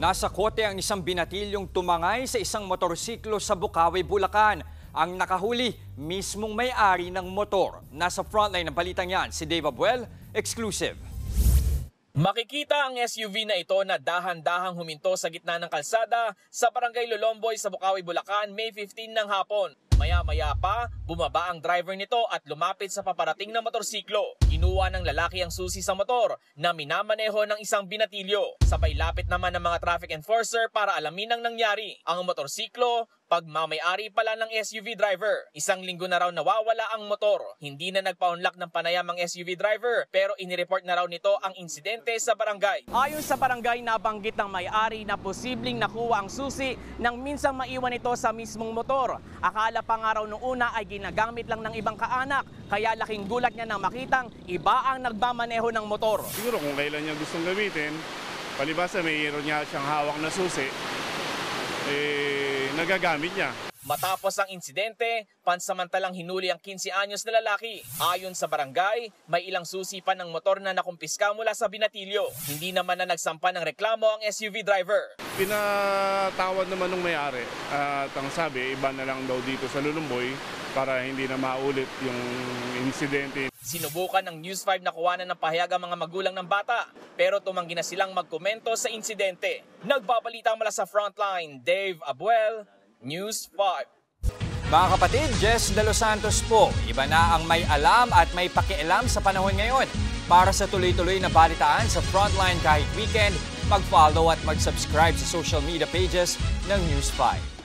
Nasa kote ang isang binatilyong tumangay sa isang motorsiklo sa Bukawi, Bulacan. Ang nakahuli, mismong may-ari ng motor. Nasa frontline ng balitang yan, si Dave Abuel, exclusive. Makikita ang SUV na ito na dahan-dahang huminto sa gitna ng kalsada sa Barangay Lolomboy sa Bukawi, Bulacan, May 15 ng hapon. Maya-maya pa, bumaba ang driver nito at lumapit sa paparating na motorsiklo. Kinuha ng lalaki ang susi sa motor na minamaneho ng isang binatilyo. Sabay lapit naman ng mga traffic enforcer para alamin ang nangyari. Ang motorsiklo, pagmamay-ari pala ng SUV driver. Isang linggo na raw nawawala ang motor. Hindi na nagpa-unlock ng panayam ang SUV driver pero inireport na raw nito ang insidente sa barangay. Ayon sa barangay, nabanggit ng may-ari na posibleng nakuha ang susi nang minsang maiwan ito sa mismong motor. Akala pa nga raw nung una ay ginagamit lang ng ibang kaanak, kaya laking gulat niya nang makitang iba ang nagmamaneho ng motor. Siguro kung kailan niya gustong gamitin, palibasa mayroon niya siyang hawak na susi, nagagamit niya. Matapos ang insidente, pansamantalang hinuli ang 15 anyos na lalaki. Ayon sa barangay, may ilang susi pa ng motor na nakumpiska mula sa binatilyo. Hindi naman na nagsampa ng reklamo ang SUV driver. Pinatawad naman ng may-ari at ang sabi, iba na lang daw dito sa Lolomboy para hindi na maulit yung insidente. Sinubukan ng News 5 na kuhanan ng pahayag ang mga magulang ng bata, pero tumanggi na silang magkomento sa insidente. Nagbabalita mula sa frontline, Dave Abuel, News 5. Mga kapatid, Jess De Los Santos po. Iba na ang may alam at may pakialam sa panahon ngayon. Para sa tuloy-tuloy na balitaan sa Frontline kahit weekend, mag-follow at mag-subscribe sa social media pages ng News 5.